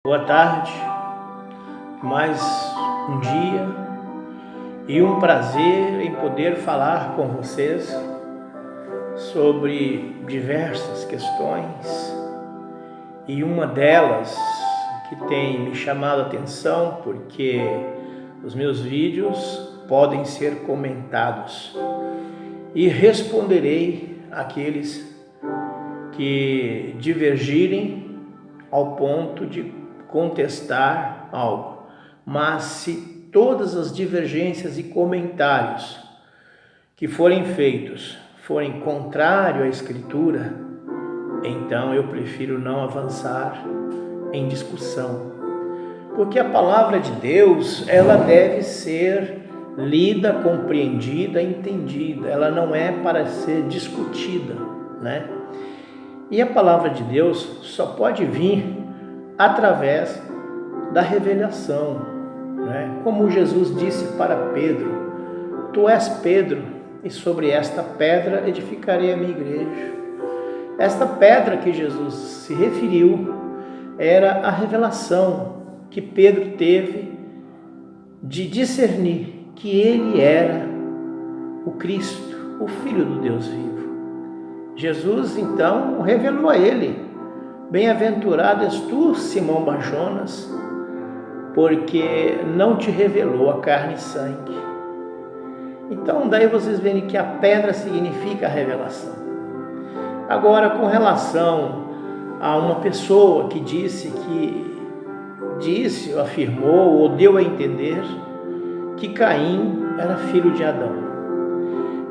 Boa tarde, mais um dia e um prazer em poder falar com vocês sobre diversas questões, e uma delas que tem me chamado a atenção porque os meus vídeos podem ser comentados, e responderei àqueles que divergirem ao ponto de contestar algo. Mas se todas as divergências e comentários que forem feitos forem contrários à Escritura, então eu prefiro não avançar em discussão, porque a palavra de Deus, ela deve ser lida, compreendida, entendida. Ela não é para ser discutida, né? E a palavra de Deus só pode vir através da revelação, né? Como Jesus disse para Pedro: tu és Pedro, e sobre esta pedra edificarei a minha igreja. Esta pedra que Jesus se referiu era a revelação que Pedro teve de discernir que ele era o Cristo, o Filho do Deus vivo. Jesus então revelou a ele: bem-aventurado és tu, Simão Bar-Jonas, porque não te revelou a carne e sangue. Então daí vocês veem que a pedra significa a revelação. Agora, com relação a uma pessoa que disse, ou afirmou, ou deu a entender que Caim era filho de Adão,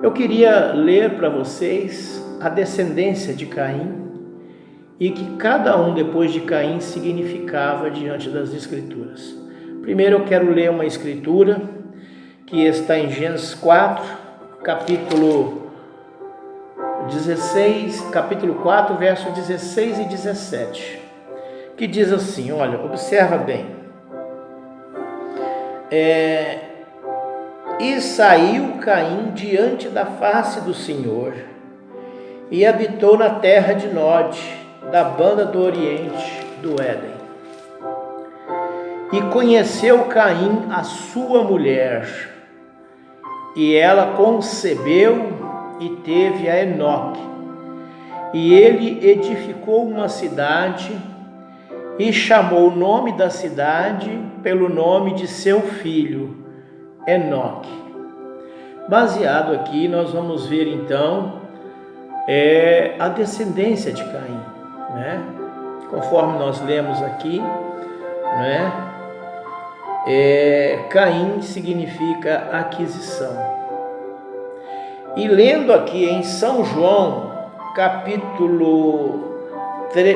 eu queria ler para vocês a descendência de Caim e que cada um depois de Caim significava diante das Escrituras. Primeiro eu quero ler uma escritura que está em Gênesis 4, capítulo 4, verso 16 e 17, que diz assim, olha, observa bem. E saiu Caim diante da face do Senhor, e habitou na terra de Nod, da banda do oriente do Éden. E conheceu Caim a sua mulher, e ela concebeu e teve a Enoque. E ele edificou uma cidade e chamou o nome da cidade pelo nome de seu filho, Enoque. Baseado aqui, nós vamos ver então a descendência de Caim, né? Conforme nós lemos aqui, né? Caim significa aquisição. E lendo aqui em São João,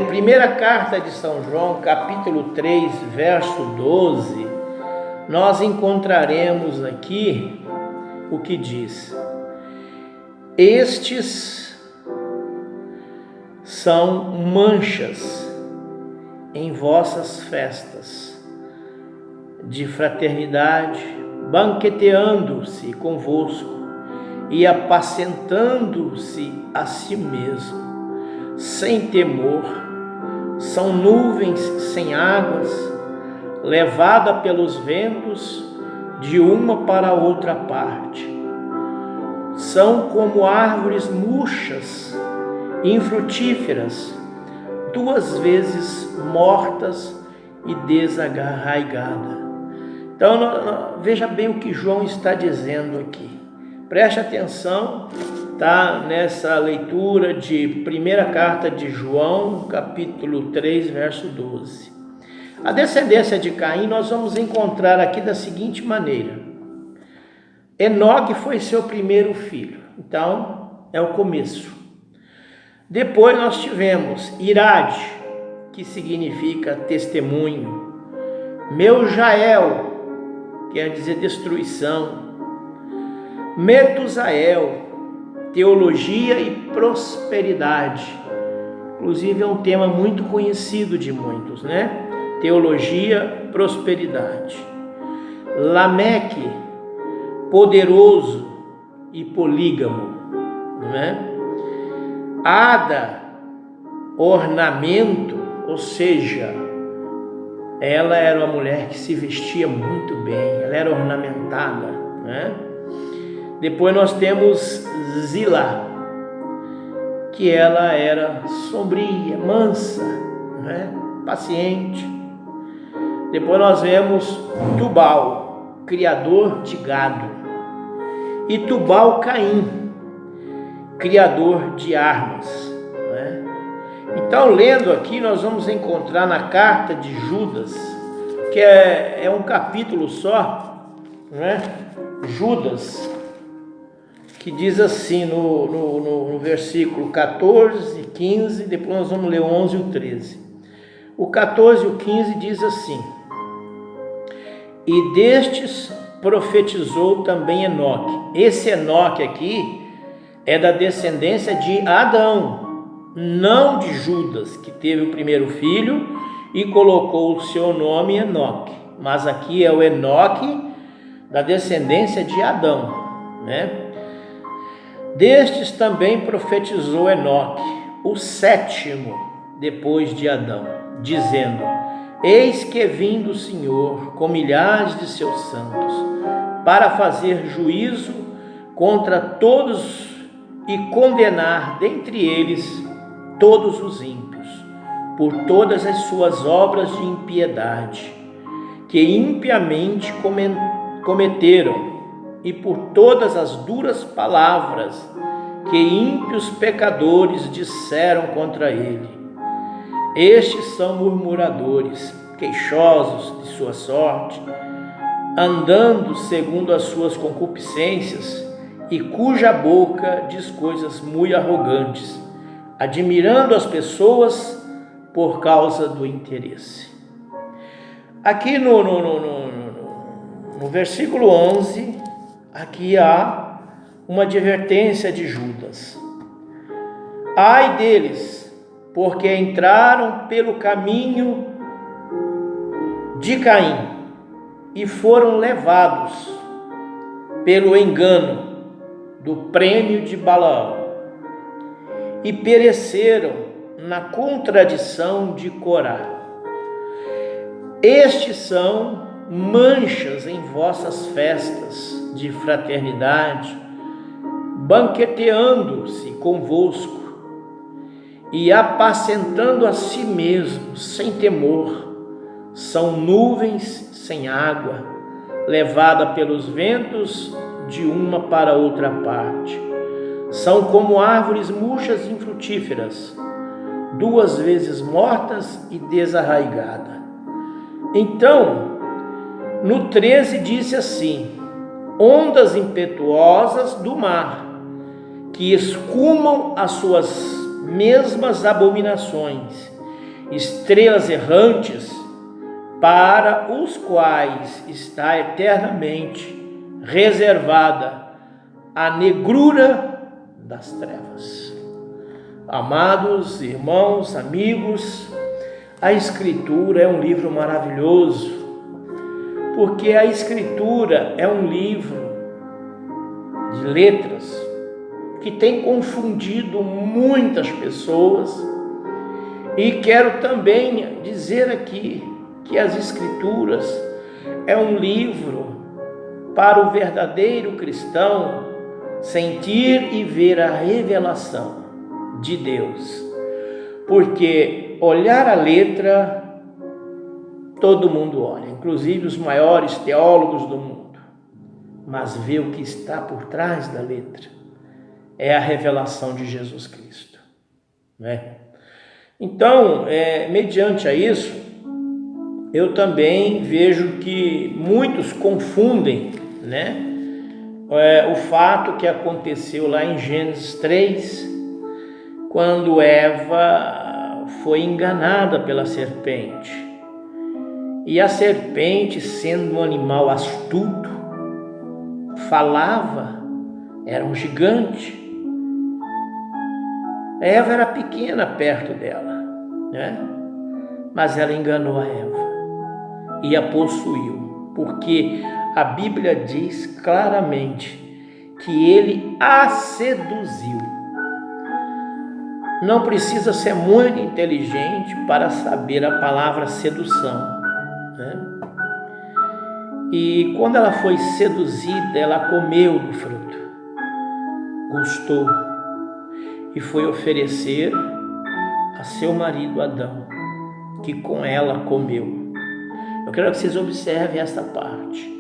primeira carta de São João, capítulo 3, verso 12, nós encontraremos aqui o que diz: estes são manchas em vossas festas de fraternidade, banqueteando-se convosco e apacentando-se a si mesmo, sem temor. São nuvens sem águas, levada pelos ventos de uma para outra parte. São como árvores murchas, infrutíferas, duas vezes mortas e desarraigadas. Então, veja bem o que João está dizendo aqui. Preste atenção, tá? Nessa leitura de primeira carta de João, capítulo 3, verso 12. A descendência de Caim nós vamos encontrar aqui da seguinte maneira: Enoque foi seu primeiro filho. Então, é o começo. Depois nós tivemos Irade, que significa testemunho. Meujael, quer dizer destruição. Metusael, teologia e prosperidade. Inclusive é um tema muito conhecido de muitos, né? Teologia, prosperidade. Lameque, poderoso e polígamo, né? Ada, ornamento, ou seja, ela era uma mulher que se vestia muito bem, ela era ornamentada, né? Depois nós temos Zilá, que ela era sombria, mansa, né? Paciente. Depois nós vemos Tubal, criador de gado, e Tubal-Caim, criador de armas, né? Então, lendo aqui, nós vamos encontrar na carta de Judas, que é um capítulo só, né? Judas, que diz assim no versículo 14, 15, depois nós vamos ler o 11 e o 13. O 14 e o 15 diz assim: e destes profetizou também Enoque. Esse Enoque aqui é da descendência de Adão, não de Judas, que teve o primeiro filho e colocou o seu nome Enoque, mas aqui é o Enoque da descendência de Adão, né? Destes também profetizou Enoque, o sétimo depois de Adão, dizendo: eis que vim do Senhor com milhares de seus santos, para fazer juízo contra todos e condenar dentre eles todos os ímpios, por todas as suas obras de impiedade, que impiamente cometeram, e por todas as duras palavras que ímpios pecadores disseram contra ele. Estes são murmuradores, queixosos de sua sorte, andando segundo as suas concupiscências, e cuja boca diz coisas muito arrogantes, admirando as pessoas por causa do interesse. Aqui no versículo 11, aqui há uma advertência de Judas. Ai deles, porque entraram pelo caminho de Caim e foram levados pelo engano do prêmio de Balaão e pereceram na contradição de Corá. Estes são manchas em vossas festas de fraternidade, banqueteando-se convosco e apacentando a si mesmos sem temor. São nuvens sem água, levada pelos ventos de uma para outra parte. São como árvores murchas e infrutíferas, 2 vezes mortas e desarraigadas. Então, no 13 disse assim: ondas impetuosas do mar, que escumam as suas mesmas abominações, estrelas errantes, para os quais está eternamente reservada a negrura das trevas. Amados irmãos, amigos, a Escritura é um livro maravilhoso, porque a Escritura é um livro de letras que tem confundido muitas pessoas, e quero também dizer aqui que as Escrituras é um livro para o verdadeiro cristão sentir e ver a revelação de Deus, porque olhar a letra todo mundo olha, inclusive os maiores teólogos do mundo, mas ver o que está por trás da letra é a revelação de Jesus Cristo, né? Então, mediante a isso, eu também vejo que muitos confundem, né, o fato que aconteceu lá em Gênesis 3, quando Eva foi enganada pela serpente. E a serpente, sendo um animal astuto, falava, era um gigante. Eva era pequena perto dela, né? Mas ela enganou a Eva e a possuiu, porque a Bíblia diz claramente que ele a seduziu. Não precisa ser muito inteligente para saber a palavra sedução. né? E quando ela foi seduzida, ela comeu do fruto, gostou e foi oferecer a seu marido Adão, que com ela comeu. Eu quero que vocês observem esta parte.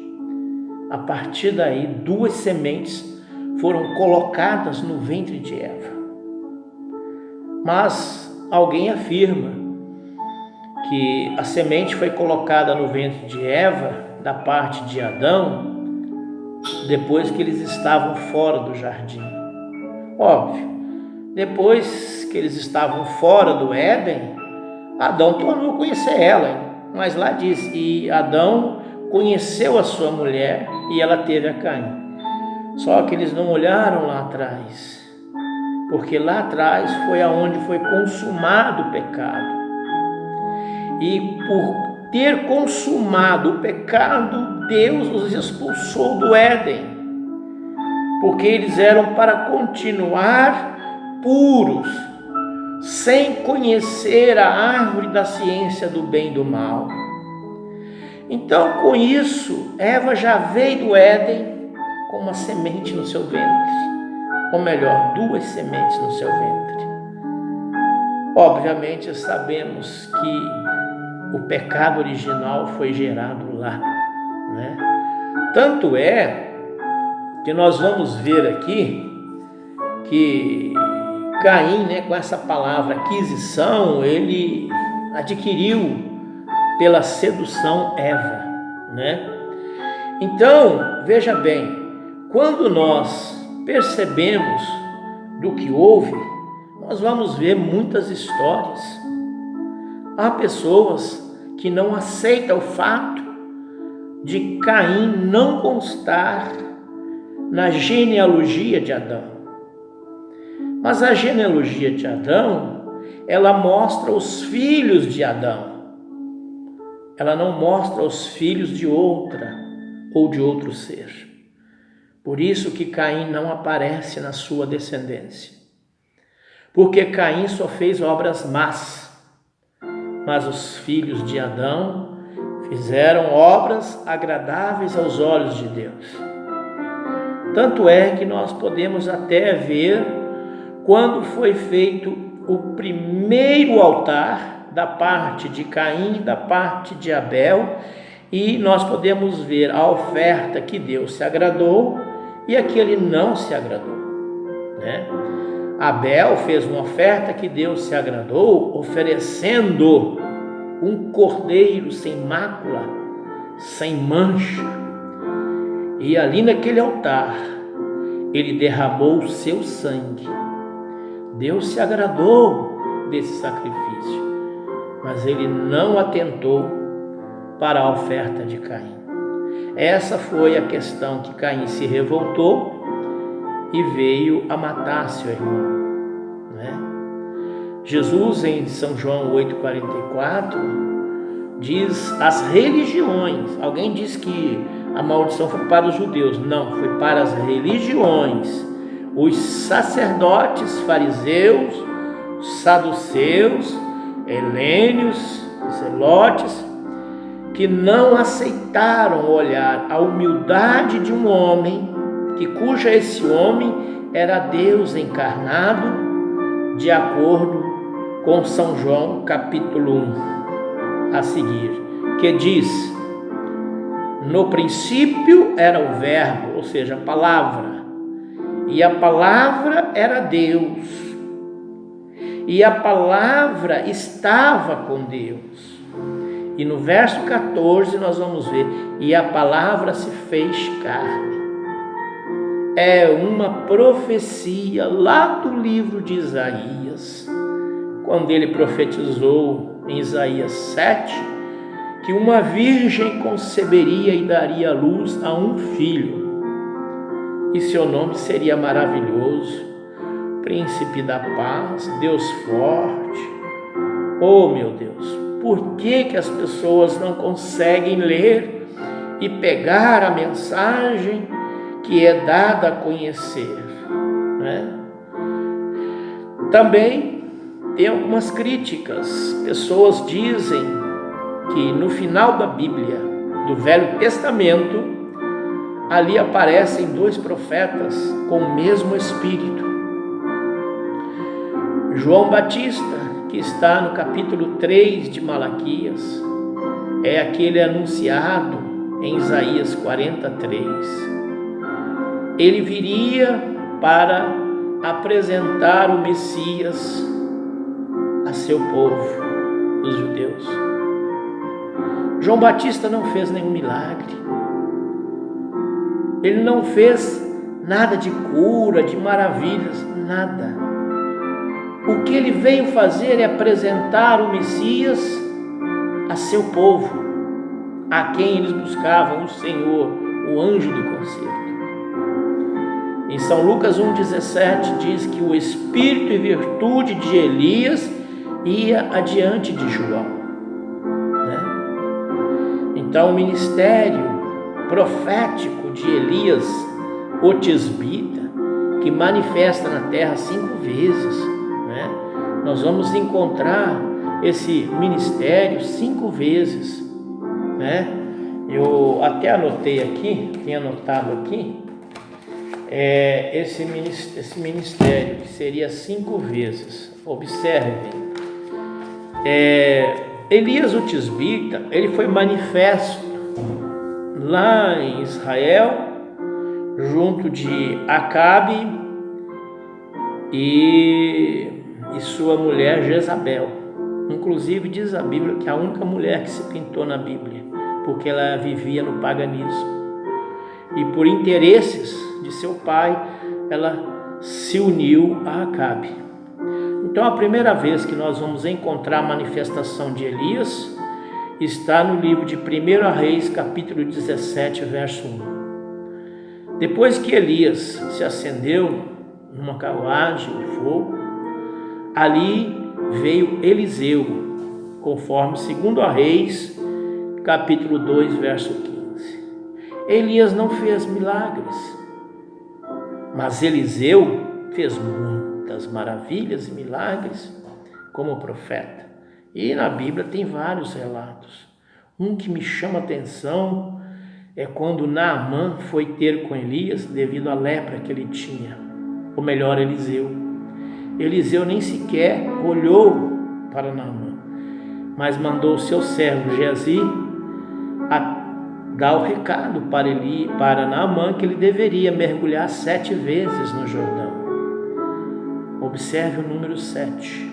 A partir daí, 2 sementes foram colocadas no ventre de Eva. Mas alguém afirma que a semente foi colocada no ventre de Eva, da parte de Adão, depois que eles estavam fora do jardim. Óbvio, depois que eles estavam fora do Éden, Adão tornou a conhecer ela, mas lá diz, e Adão conheceu a sua mulher e ela teve a Caim. Só que eles não olharam lá atrás, porque lá atrás foi aonde foi consumado o pecado. E por ter consumado o pecado, Deus os expulsou do Éden, porque eles eram para continuar puros, sem conhecer a árvore da ciência do bem e do mal. Então, com isso, Eva já veio do Éden com uma semente no seu ventre, ou melhor, 2 sementes no seu ventre. Obviamente, sabemos que o pecado original foi gerado lá, né? Tanto é que nós vamos ver aqui que Caim, né, com essa palavra aquisição, ele adquiriu pela sedução Eva, né? Então, veja bem, quando nós percebemos do que houve, nós vamos ver muitas histórias. Há pessoas que não aceitam o fato de Caim não constar na genealogia de Adão. Mas a genealogia de Adão, ela mostra os filhos de Adão. Ela não mostra os filhos de outra ou de outro ser. Por isso que Caim não aparece na sua descendência. Porque Caim só fez obras más, mas os filhos de Adão fizeram obras agradáveis aos olhos de Deus. Tanto é que nós podemos até ver quando foi feito o primeiro altar da parte de Caim e da parte de Abel, e nós podemos ver a oferta que Deus se agradou e a que ele não se agradou, né? Abel fez uma oferta que Deus se agradou, oferecendo um cordeiro sem mácula, sem mancha. E ali naquele altar, ele derramou o seu sangue. Deus se agradou desse sacrifício, mas ele não atentou para a oferta de Caim. Essa foi a questão que Caim se revoltou e veio a matar seu irmão, né? Jesus, em São João 8,44, diz as religiões. Alguém diz que a maldição foi para os judeus. Não, foi para as religiões. Os sacerdotes, fariseus, saduceus, helênios, zelotes, que não aceitaram olhar a humildade de um homem, cuja esse homem era Deus encarnado, de acordo com São João capítulo 1 a seguir, que diz: no princípio era o verbo, ou seja, a palavra, e a palavra era Deus, e a palavra estava com Deus. E no verso 14 nós vamos ver, e a palavra se fez carne. É uma profecia lá do livro de Isaías, quando ele profetizou em Isaías 7, que uma virgem conceberia e daria à luz a um filho, e seu nome seria maravilhoso, príncipe da paz, Deus forte. Oh meu Deus, por que as pessoas não conseguem ler e pegar a mensagem que é dada a conhecer, né? Também tem algumas críticas. Pessoas dizem que no final da Bíblia, do Velho Testamento, ali aparecem dois profetas com o mesmo espírito. João Batista, que está no capítulo 3 de Malaquias, é aquele anunciado em Isaías 43. Ele viria para apresentar o Messias a seu povo, os judeus. João Batista não fez nenhum milagre. Ele não fez nada de cura, de maravilhas, nada. O que ele veio fazer é apresentar o Messias a seu povo, a quem eles buscavam, o Senhor, o anjo do concerto. Em São Lucas 1,17 diz que o espírito e virtude de Elias ia adiante de João, né? Então o ministério profético de Elias, o tisbita, que manifesta na terra 5 vezes, né? Nós vamos encontrar esse ministério 5 vezes, né? Eu até anotei aqui, tenho anotado aqui, esse ministério que seria 5 vezes. Observem, Elias o tisbita, ele foi manifesto lá em Israel, junto de Acabe e sua mulher Jezabel. Inclusive diz a Bíblia que é a única mulher que se pintou na Bíblia, porque ela vivia no paganismo. E por interesses de seu pai, ela se uniu a Acabe. Então a primeira vez que nós vamos encontrar a manifestação de Elias está no livro de 1 Reis, capítulo 17, verso 1. Depois que Elias se acendeu numa carruagem de fogo, ali veio Eliseu, conforme 2 Reis, capítulo 2, verso 15. Elias não fez milagres, mas Eliseu fez muitas maravilhas e milagres como profeta. E na Bíblia tem vários relatos. Um que me chama a atenção é quando Naamã foi ter com Elias devido à lepra que ele tinha. Ou melhor, Eliseu. Eliseu nem sequer olhou para Naamã, mas mandou o seu servo Geazi dar o recado para Naamã que ele deveria mergulhar 7 vezes no Jordão. Observe o número 7.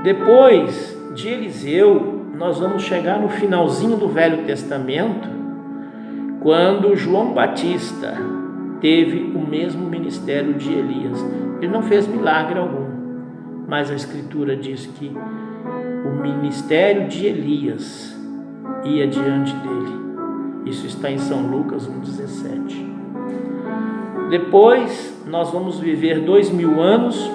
Depois de Eliseu, nós vamos chegar no finalzinho do Velho Testamento, quando João Batista teve o mesmo ministério de Elias. Ele não fez milagre algum, mas a Escritura diz que o ministério de Elias ia diante dele. Isso está em São Lucas 1,17. Depois nós vamos viver 2000 anos,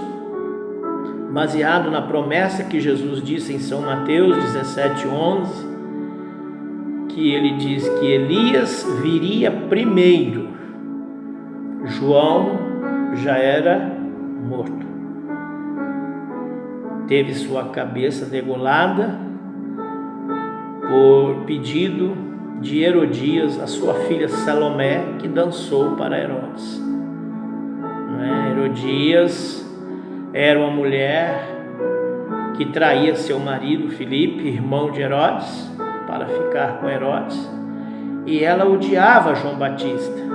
baseado na promessa que Jesus disse em São Mateus 17,11, que ele diz que Elias viria primeiro. João já era morto, teve sua cabeça degolada por pedido de Herodias, a sua filha Salomé, que dançou para Herodes. Herodias era uma mulher que traía seu marido Filipe, irmão de Herodes, para ficar com Herodes, e ela odiava João Batista.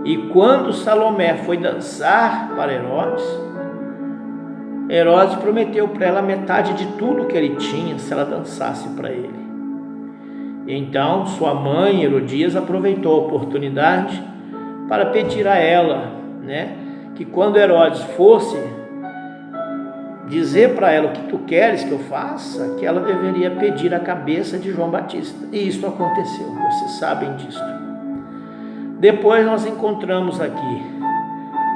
E quando Salomé foi dançar para Herodes prometeu para ela metade de tudo que ele tinha se ela dançasse para ele. Então sua mãe Herodias aproveitou a oportunidade para pedir a ela, que quando Herodes fosse dizer para ela o que tu queres que eu faça, que ela deveria pedir a cabeça de João Batista. E isso aconteceu, vocês sabem disso. Depois nós encontramos aqui,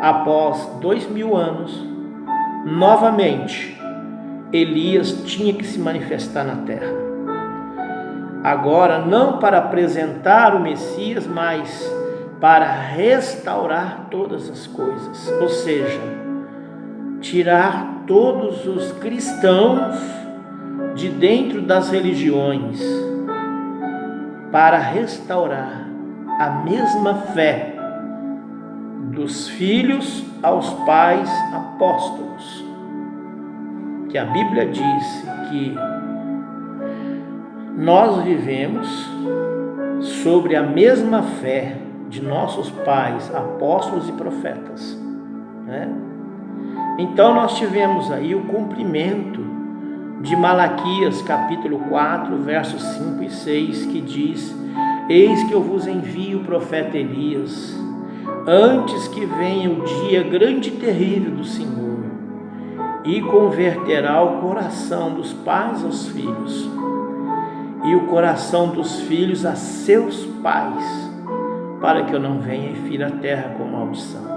após 2000 anos, novamente, Elias tinha que se manifestar na terra. Agora, não para apresentar o Messias, mas para restaurar todas as coisas. Ou seja, tirar todos os cristãos de dentro das religiões para restaurar a mesma fé dos filhos aos pais apóstolos, que a Bíblia diz que nós vivemos sobre a mesma fé de nossos pais, apóstolos e profetas, né? Então nós tivemos aí o cumprimento de Malaquias capítulo 4, versos 5 e 6, que diz: eis que eu vos envio o profeta Elias, antes que venha o dia grande e terrível do Senhor, e converterá o coração dos pais aos filhos, e o coração dos filhos a seus pais, para que eu não venha e fira a terra com maldição.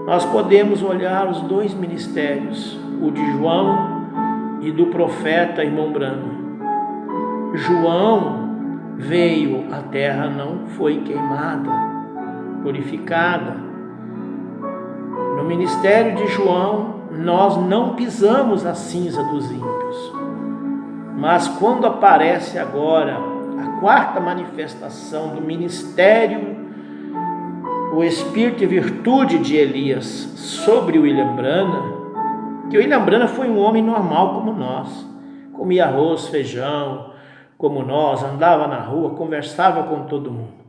Nós podemos olhar os dois ministérios, o de João e do profeta irmão Branham. João veio, a terra não foi queimada, purificada. No ministério de João, nós não pisamos a cinza dos ímpios. Mas quando aparece agora a quarta manifestação do ministério, o espírito e virtude de Elias sobre William Branham, que William Branham foi um homem normal como nós, comia arroz, feijão, como nós, andava na rua, conversava com todo mundo.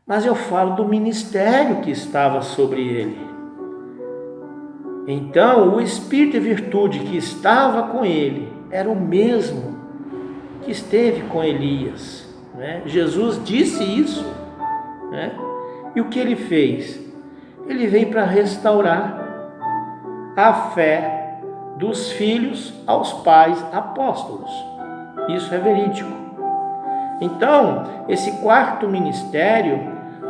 Mas eu falo do ministério que estava sobre ele. Então, o espírito e virtude que estava com ele era o mesmo que esteve com Elias, né? Jesus disse isso, né? E o que ele fez? Ele veio para restaurar a fé dos filhos aos pais apóstolos. Isso é verídico. Então, esse quarto ministério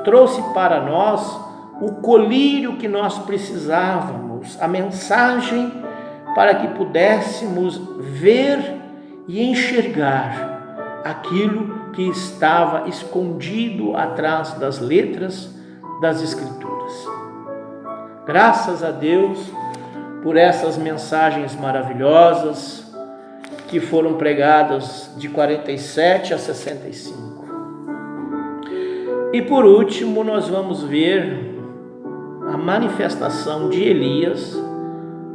trouxe para nós o colírio que nós precisávamos, a mensagem para que pudéssemos ver e enxergar aquilo que estava escondido atrás das letras das Escrituras. Graças a Deus por essas mensagens maravilhosas que foram pregadas de 47 a 65. E por último, nós vamos ver a manifestação de Elias,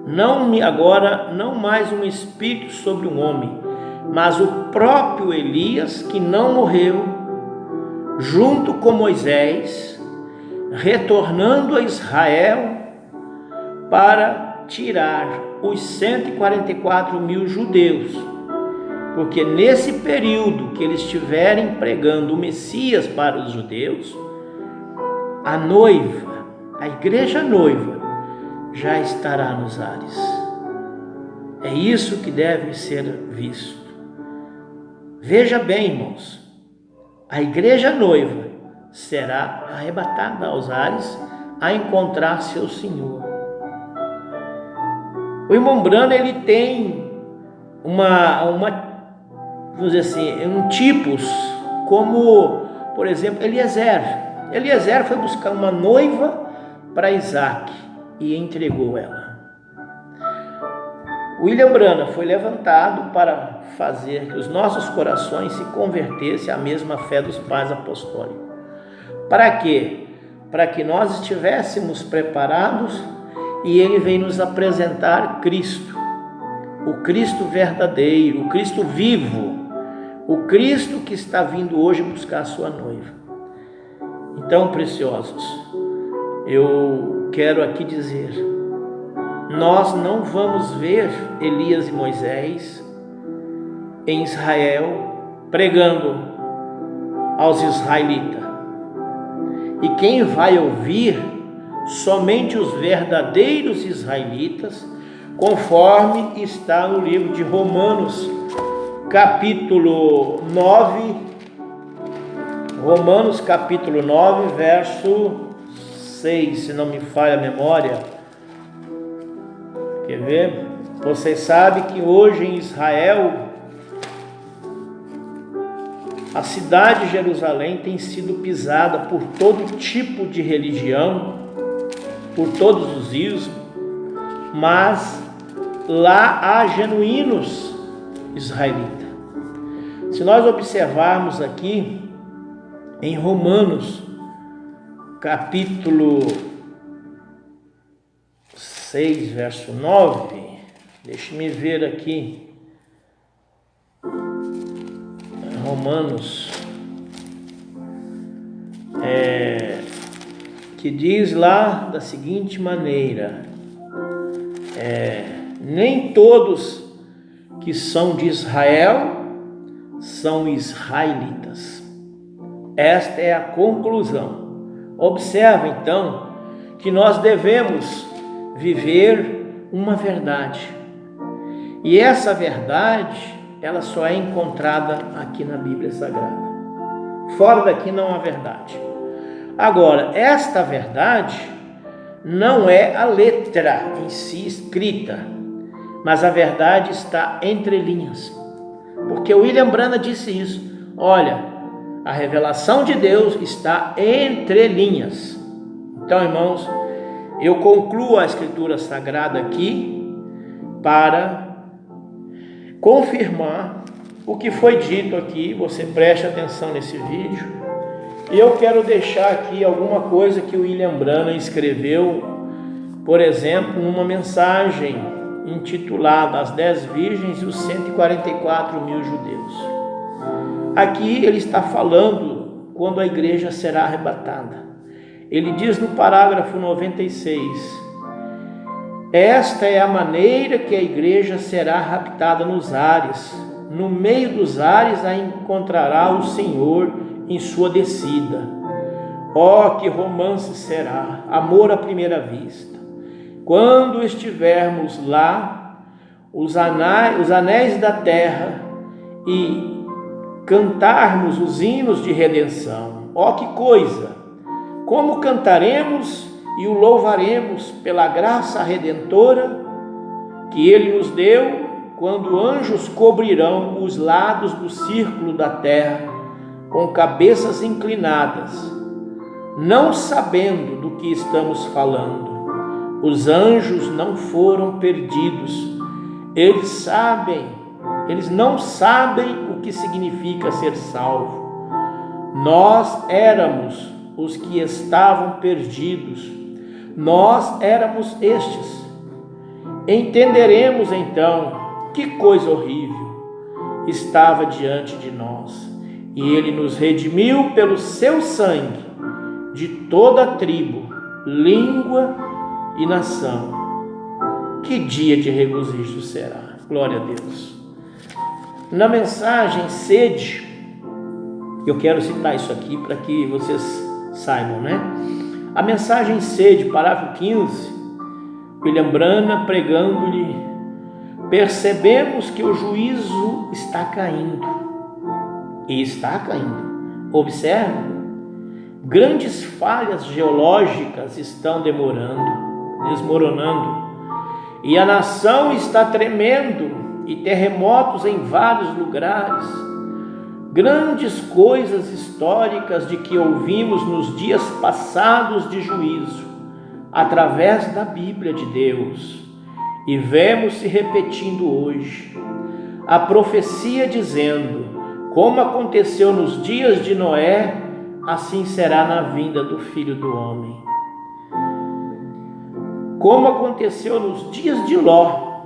não mais um espírito sobre um homem, mas o próprio Elias, que não morreu, junto com Moisés, retornando a Israel para tirar os 144 mil judeus, porque nesse período que eles estiverem pregando o Messias para os judeus, a noiva, a igreja noiva, já estará nos ares. É isso que deve ser visto. Veja bem, irmãos, a igreja noiva será arrebatada aos ares a encontrar seu Senhor. O irmão Branham, ele tem vamos dizer assim, um tipos, como, por exemplo, Eliezer. Eliezer foi buscar uma noiva para Isaac e entregou ela. William Branham foi levantado para fazer que os nossos corações se convertessem à mesma fé dos pais apostólicos. Para quê? Para que nós estivéssemos preparados, e ele vem nos apresentar Cristo, o Cristo verdadeiro, o Cristo vivo, o Cristo que está vindo hoje buscar a sua noiva. Então, preciosos, eu quero aqui dizer, nós não vamos ver Elias e Moisés em Israel pregando aos israelitas. E quem vai ouvir somente os verdadeiros israelitas, conforme está no livro de Romanos, capítulo 9, Romanos capítulo 9, verso 6, se não me falha a memória. Quer ver? Vocês sabem que hoje em Israel, a cidade de Jerusalém tem sido pisada por todo tipo de religião, por todos os ismos, mas lá há genuínos israelita. Se nós observarmos aqui em Romanos, capítulo 6, verso 9, deixe-me ver aqui, Romanos, que diz lá da seguinte maneira: nem todos que são de Israel são israelitas. Esta é a conclusão. Observa então que nós devemos viver uma verdade, e essa verdade ela só é encontrada aqui na Bíblia Sagrada. Fora daqui não há verdade. Agora, esta verdade não é a letra em si escrita, mas a verdade está entre linhas. Porque William Branham disse isso. Olha, a revelação de Deus está entre linhas. Então, irmãos, eu concluo a Escritura Sagrada aqui para confirmar o que foi dito aqui. Você preste atenção nesse vídeo. E eu quero deixar aqui alguma coisa que o William Branham escreveu, por exemplo, numa mensagem intitulada As 10 Virgens e os 144 mil judeus. Aqui ele está falando quando a igreja será arrebatada. Ele diz no parágrafo 96: esta é a maneira que a igreja será raptada nos ares. No meio dos ares a encontrará o Senhor em sua descida. Oh, que romance será, amor à primeira vista. Quando estivermos lá, os anéis da terra, e cantarmos os hinos de redenção. Oh, que coisa! Como cantaremos e o louvaremos pela graça redentora que Ele nos deu, quando anjos cobrirão os lados do círculo da terra com cabeças inclinadas, não sabendo do que estamos falando. Os anjos não foram perdidos. Eles não sabem o que significa ser salvo. Nós éramos os que estavam perdidos. Nós éramos estes. Entenderemos então que coisa horrível estava diante de nós. E Ele nos redimiu pelo seu sangue de toda tribo, língua e nação. Que dia de regozijo será! Glória a Deus. Na mensagem Sede, eu quero citar isso aqui para que vocês saibam, né? A mensagem Sede, parágrafo 15, William Branham pregando-lhe: percebemos que o juízo está caindo. E está caindo. Observe, grandes falhas geológicas estão desmoronando, e a nação está tremendo, e terremotos em vários lugares. Grandes coisas históricas de que ouvimos nos dias passados de juízo, através da Bíblia de Deus, e vemos se repetindo hoje. A profecia dizendo: como aconteceu nos dias de Noé, assim será na vinda do Filho do Homem. Como aconteceu nos dias de Ló,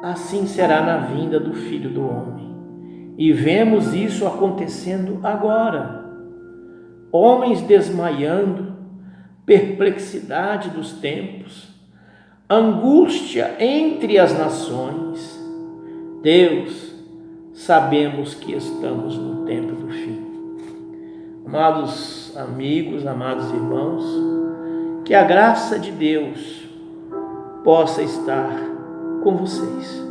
assim será na vinda do Filho do Homem. E vemos isso acontecendo agora. Homens desmaiando, perplexidade dos tempos, angústia entre as nações. Deus, sabemos que estamos no tempo do fim. Amados amigos, amados irmãos, que a graça de Deus possa estar com vocês.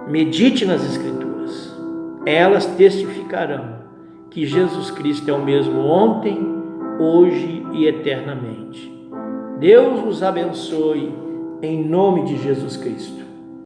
Medite nas Escrituras, elas testificarão que Jesus Cristo é o mesmo ontem, hoje e eternamente. Deus nos abençoe em nome de Jesus Cristo.